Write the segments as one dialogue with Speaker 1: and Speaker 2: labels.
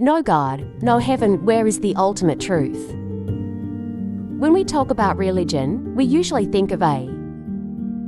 Speaker 1: No God, no heaven, where is the ultimate truth? When we talk about religion, we usually think of a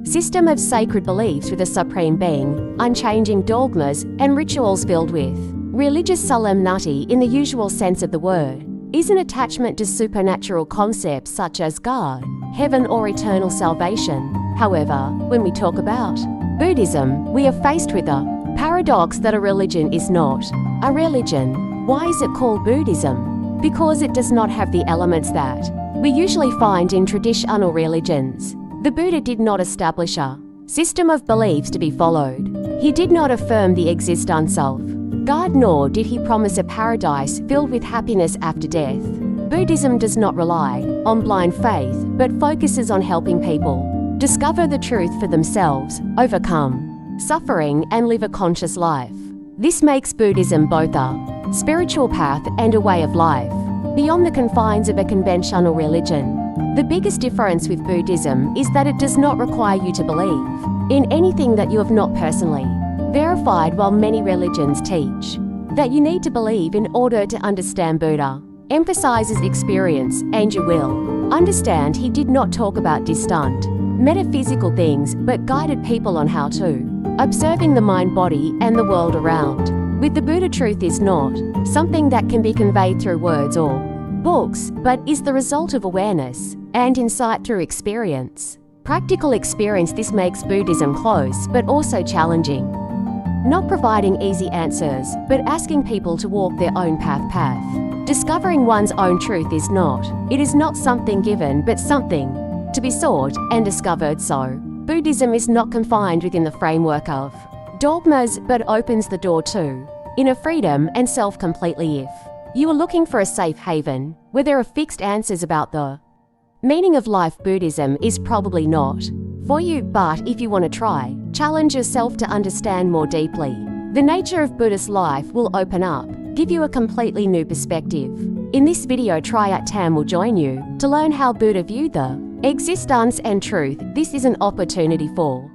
Speaker 1: system of sacred beliefs with a supreme being, unchanging dogmas, and rituals filled with religious solemnity in the usual sense of the word, is an attachment to supernatural concepts such as God, heaven, or eternal salvation. However, when we talk about Buddhism, we are faced with a paradox that a religion is not a religion. Why is it called Buddhism? Because it does not have the elements that we usually find in traditional religions. The Buddha did not establish a system of beliefs to be followed. He did not affirm the existence of God, nor did he promise a paradise filled with happiness after death. Buddhism does not rely on blind faith, but focuses on helping people discover the truth for themselves, overcome suffering, and live a conscious life. This makes Buddhism both a spiritual path and a way of life, beyond the confines of a conventional religion. The biggest difference with Buddhism is that it does not require you to believe in anything that you have not personally verified, while many religions teach that you need to believe in order to understand. Buddha emphasizes experience, and you will understand. He did not talk about distant, metaphysical things, but guided people on how to observing the mind, body, and the world around. With the Buddha, truth is not something that can be conveyed through words or books, but is the result of awareness and insight through experience. Practical experience. This makes Buddhism close, but also challenging. Not providing easy answers, but asking people to walk their own path. Discovering one's own truth is not. It is not something given, but something to be sought and discovered. So, Buddhism is not confined within the framework of dogmas, but opens the door to inner freedom and self completely. If you are looking for a safe haven where there are fixed answers about the meaning of life, Buddhism is probably not for you. But if you want to try, challenge yourself to understand more deeply the nature of Buddhist life, will open up, give you a completely new perspective. In this video, Triat Tam will join you to learn how Buddha viewed the existence and truth. This is an opportunity for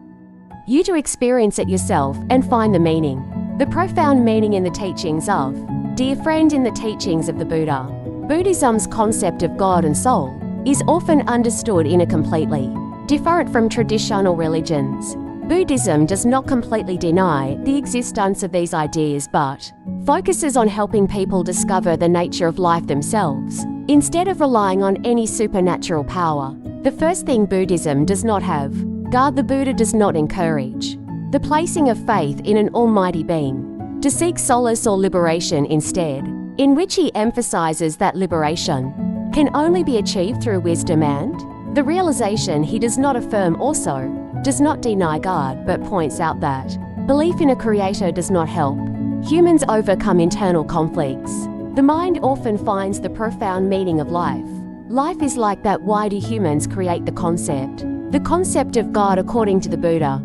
Speaker 1: you to experience it yourself and find the meaning, the profound meaning in the teachings of dear friend, in the teachings of the Buddha. Buddhism's concept of God and soul is often understood in a completely different from traditional religions. Buddhism does not completely deny the existence of these ideas, but focuses on helping people discover the nature of life themselves, instead of relying on any supernatural power. The first thing, Buddhism does not have God. The Buddha does not encourage the placing of faith in an almighty being to seek solace or liberation, instead, in which he emphasizes that liberation can only be achieved through wisdom and the realization. He does not affirm, also does not deny God, but points out that belief in a creator does not help humans overcome internal conflicts. The mind often finds the profound meaning of life. Life is like that. Why do humans create the concept? The concept of God, according to the Buddha,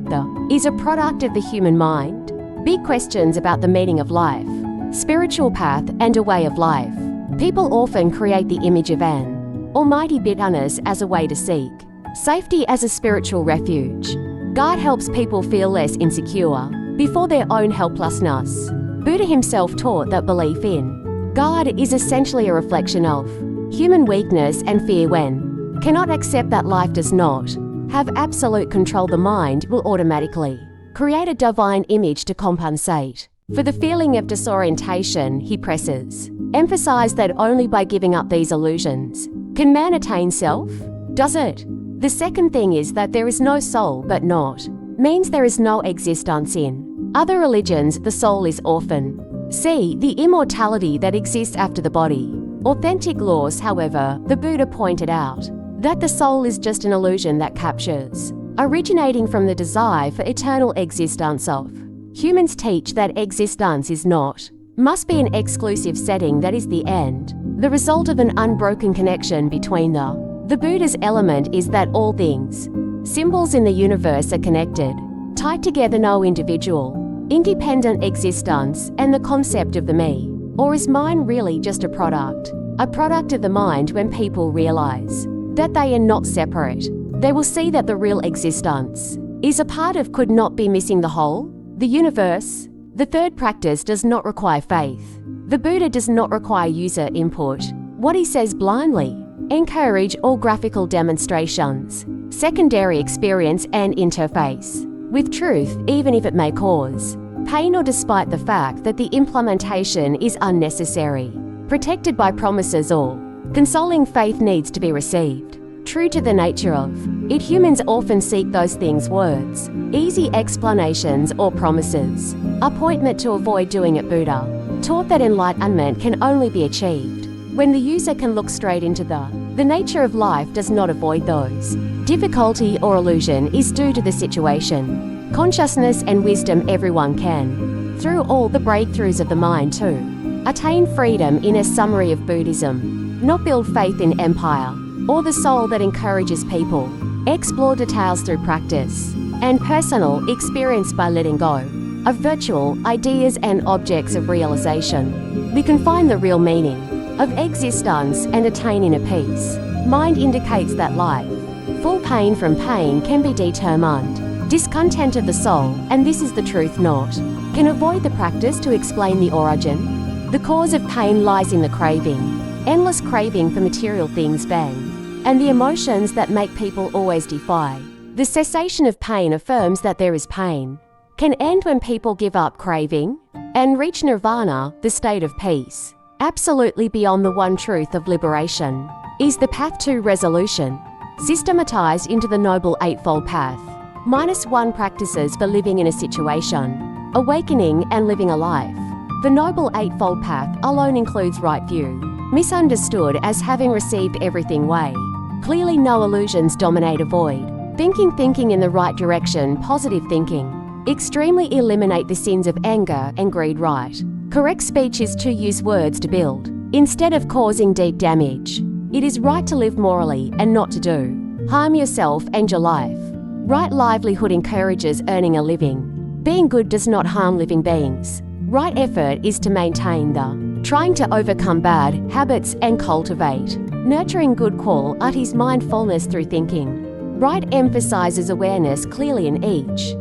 Speaker 1: is a product of the human mind. Big questions about the meaning of life, spiritual path, and a way of life. People often create the image of an almighty bitterness as a way to seek safety, as a spiritual refuge. God helps people feel less insecure before their own helplessness. Buddha himself taught that belief in God is essentially a reflection of human weakness and fear. When cannot accept that life does not have absolute control, the mind will automatically create a divine image to compensate for the feeling of disorientation. He presses emphasize that only by giving up these illusions can man attain self. Does it? The second thing is that there is no soul, but not means there is no existence. In other religions, the soul is orphan. See the immortality that exists after the body. Authentic laws, however, the Buddha pointed out that the soul is just an illusion that captures, originating from the desire for eternal existence of. Humans teach that existence is not, must be an exclusive setting that is the end, the result of an unbroken connection between the Buddha's element is that all things, symbols in the universe are connected, tied together. No individual, independent existence, and the concept of the me, or is mine, really just a product of the mind. When people realize that they are not separate, they will see that the real existence is a part of, could not be missing the whole, the universe. The third practice does not require faith. The Buddha does not require user input. What he says blindly, encourage all graphical demonstrations, secondary experience and interface with truth, even if it may cause pain or despite the fact that the implementation is unnecessary, protected by promises or consoling faith needs to be received. True to the nature of it, humans often seek those things, words, easy explanations or promises, appointment to avoid doing it. Buddha taught that enlightenment can only be achieved when the user can look straight into the nature of life, does not avoid those. Difficulty or illusion is due to the situation. Consciousness and wisdom, everyone can, through all the breakthroughs of the mind, to attain freedom. In a summary of Buddhism, not build faith in empire or the soul that encourages people, explore details through practice and personal experience by letting go of virtual ideas and objects of realization. We can find the real meaning of existence and attain inner peace. Mind indicates that life, full pain from pain, can be determined. Discontent of the soul, and this is the truth, not can avoid the practice to explain the origin. The cause of pain lies in the craving, endless craving for material things, bang, and the emotions that make people always defy. The cessation of pain affirms that there is pain, can end when people give up craving and reach nirvana, the state of peace. Absolutely beyond the one truth of liberation is the path to resolution, systematized into the Noble Eightfold Path. -1 practices for living in a situation, awakening and living a life. The Noble Eightfold Path alone includes right view, misunderstood as having received everything way. Clearly no illusions dominate, avoid thinking in the right direction, positive thinking. Extremely eliminate the sins of anger and greed. Right. Correct speech is to use words to build, instead of causing deep damage. It is right to live morally and not to do harm yourself and your life. Right livelihood encourages earning a living. Being good does not harm living beings. Right effort is to maintain the trying to overcome bad habits and cultivate nurturing good qualities. Mindfulness through thinking. Right emphasizes awareness clearly in each.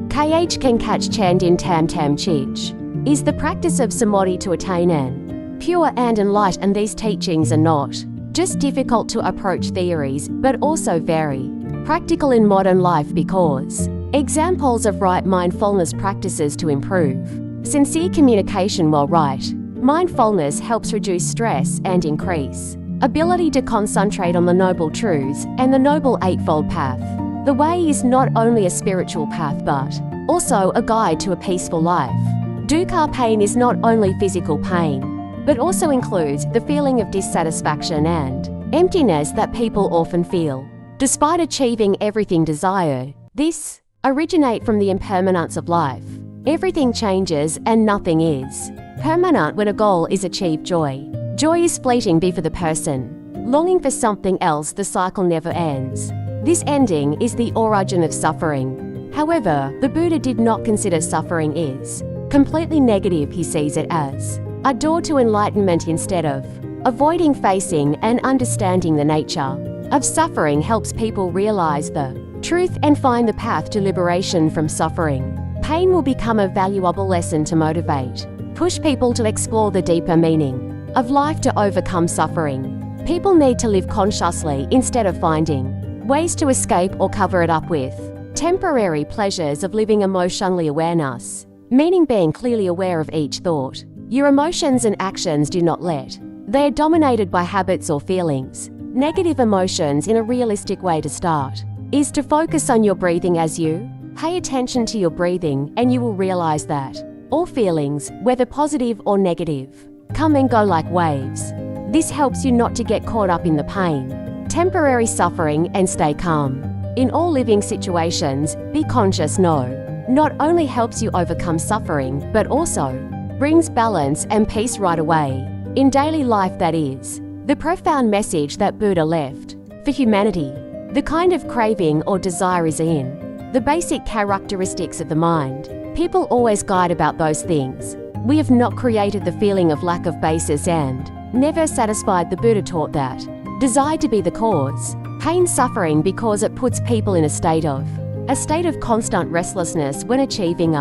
Speaker 1: KH can catch Chandin Tam Tam Chich is the practice of samadhi to attain an pure and enlightened, and these teachings are not just difficult to approach theories, but also very practical in modern life, because examples of right mindfulness practices to improve sincere communication. While right mindfulness helps reduce stress and increase ability to concentrate on the noble truths and the Noble Eightfold Path. The way is not only a spiritual path but also a guide to a peaceful life. Dukkha pain is not only physical pain, but also includes the feeling of dissatisfaction and emptiness that people often feel, despite achieving everything desired. This originate from the impermanence of life. Everything changes and nothing is permanent when a goal is achieved. Joy is fleeting for the person longing for something else. The cycle never ends. This ending is the origin of suffering. However, the Buddha did not consider suffering is completely negative. He sees it as a door to enlightenment. Instead of avoiding facing and understanding the nature of suffering, helps people realize the truth and find the path to liberation from suffering. Pain will become a valuable lesson to motivate, push people to explore the deeper meaning of life to overcome suffering. People need to live consciously instead of finding ways to escape or cover it up with temporary pleasures of living. Emotionally awareness, meaning being clearly aware of each thought. Your emotions and actions do not let they are dominated by habits or feelings. Negative emotions, in a realistic way to start, is to focus on your breathing. As you pay attention to your breathing, and you will realize that all feelings, whether positive or negative, come and go like waves. This helps you not to get caught up in the pain, temporary suffering, and stay calm. In all living situations, be conscious. Not only helps you overcome suffering, but also brings balance and peace right away in daily life. That is the profound message that Buddha left for humanity. The kind of craving or desire is in the basic characteristics of the mind. People always guide about those things. We have not created the feeling of lack of basis and never satisfied. The Buddha taught that desire to be the cause, pain, suffering, because it puts people in a state of constant restlessness when achieving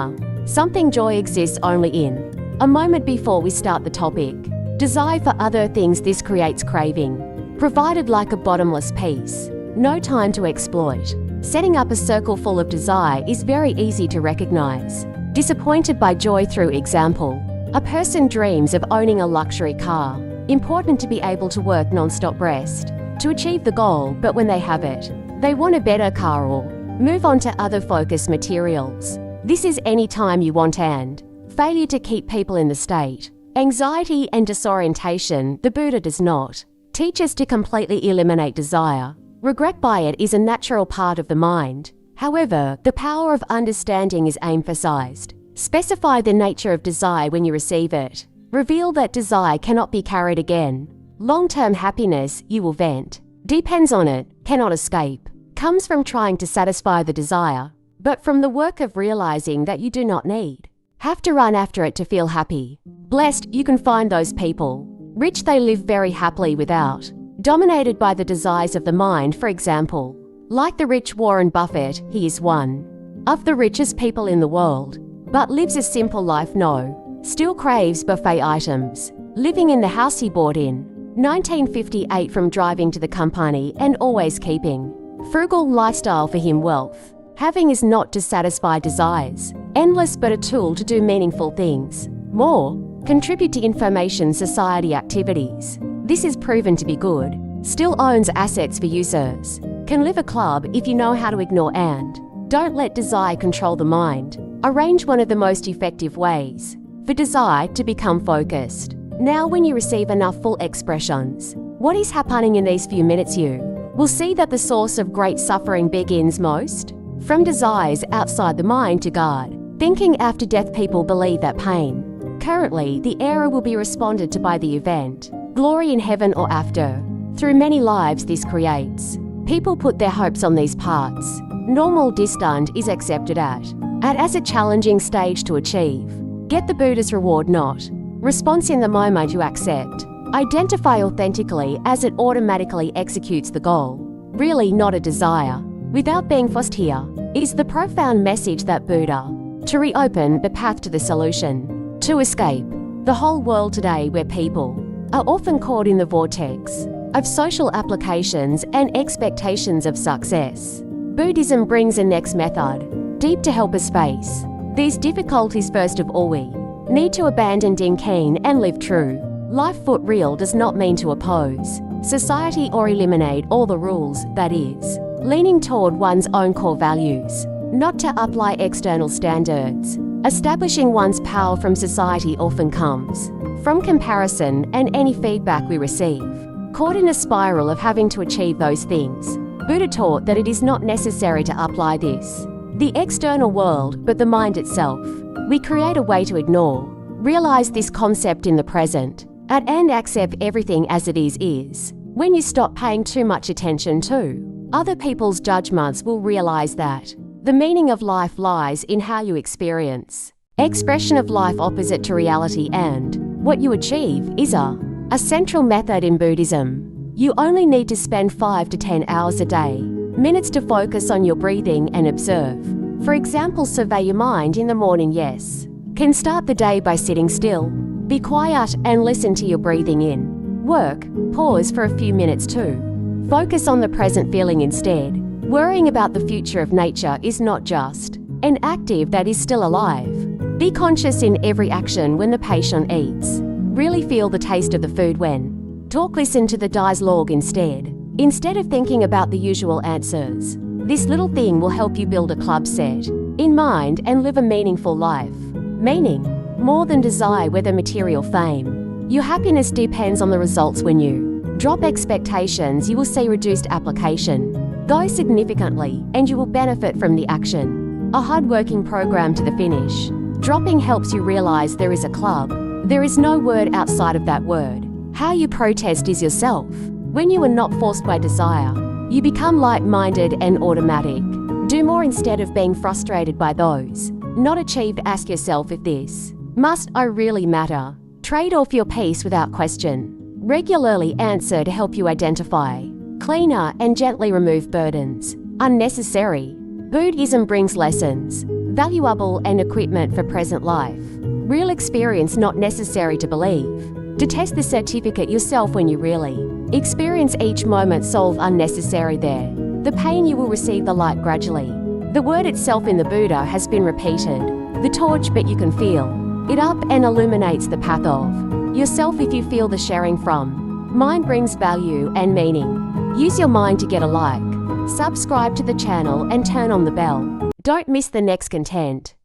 Speaker 1: something. Joy exists only in A moment before we start the topic. Desire for other things, this creates craving. Provided like a bottomless piece. No time to exploit. Setting up a circle full of desire is very easy to recognize. Disappointed by joy through example. A person dreams of owning a luxury car. Important to be able to work non-stop rest to achieve the goal, but when they have it, they want a better car or move on to other focused materials. This is any time you want and failure to keep people in the state. Anxiety and disorientation, the Buddha does not teach us to completely eliminate desire. Regret by it is a natural part of the mind. However, the power of understanding is emphasized. Specify the nature of desire when you receive it. Reveal that desire cannot be carried again. Long-term happiness, you will vent. Depends on it, cannot escape. Comes from trying to satisfy the desire, but from the work of realizing that you do not need. Have to run after it to feel happy. Blessed, you can find those people. Rich, they live very happily without. Dominated by the desires of the mind, for example. Like the rich Warren Buffett, he is one of the richest people in the world, but lives a simple life. No, still craves buffet items. Living in the house he bought in 1958 from driving to the company and always keeping frugal lifestyle. For him, wealth having is not to satisfy desires, endless, but a tool to do meaningful things. More, contribute to information society activities. This is proven to be good. Still owns assets for users. Can live a club if you know how to ignore and don't let desire control the mind. Arrange one of the most effective ways for desire to become focused. Now when you receive enough full expressions, what is happening in these few minutes, you will see that the source of great suffering begins most from desires outside the mind to God. Thinking after death, people believe that pain. Currently, the error will be responded to by the event. Glory in heaven or after. Through many lives this creates. People put their hopes on these parts. Normal distant is accepted at as a challenging stage to achieve. Get the Buddha's reward, not response in the moment you accept. Identify authentically as it automatically executes the goal. Really not a desire. Without being forced, here is the profound message that Buddha to reopen the path to the solution. To escape the whole world today where people are often caught in the vortex of social applications and expectations of success. Buddhism brings a next method, deep, to help us face these difficulties. First of all, we need to abandon being keen and live true. Life foot real does not mean to oppose society or eliminate all the rules, that is, leaning toward one's own core values, not to apply external standards. Establishing one's power from society often comes from comparison and any feedback we receive. Caught in a spiral of having to achieve those things, Buddha taught that it is not necessary to apply this, the external world, but the mind itself. We create a way to ignore, realize this concept in the present, and accept everything as it is. When you stop paying too much attention to other people's judgments, will realize that the meaning of life lies in how you experience. Expression of life opposite to reality, and what you achieve is a central method in Buddhism. You only need to spend 5 to 10 hours a day, minutes to focus on your breathing and observe. For example, survey your mind in the morning. Yes. Can start the day by sitting still. Be quiet and listen to your breathing in. Work, pause for a few minutes too. Focus on the present feeling instead. Worrying about the future of nature is not just an active that is still alive. Be conscious in every action when the patient eats. Really feel the taste of the food when talk. Listen to the dialogue instead of thinking about the usual answers. This little thing will help you build a club set in mind and live a meaningful life. Meaning, more than desire, whether material fame. Your happiness depends on the results. When you drop expectations, you will see reduced application go significantly, and you will benefit from the action. A hard-working program to the finish. Dropping helps you realize there is a club. There is no word outside of that word. How you protest is yourself. When you are not forced by desire, you become light-minded and automatic. Do more instead of being frustrated by those not achieved. Ask yourself if this must I really matter. Trade off your peace without question. Regularly answer to help you identify, cleaner and gently remove burdens unnecessary. Buddhism brings lessons, valuable and equipment for present life. Real experience not necessary to believe. To test the certificate yourself when you really experience each moment, solve unnecessary there. The pain you will receive the light gradually. The word itself in the Buddha has been repeated. The torch, but you can feel it up and illuminates the path of yourself if you feel the sharing from. Mind brings value and meaning. Use your mind to get a like. Subscribe to the channel and turn on the bell. Don't miss the next content.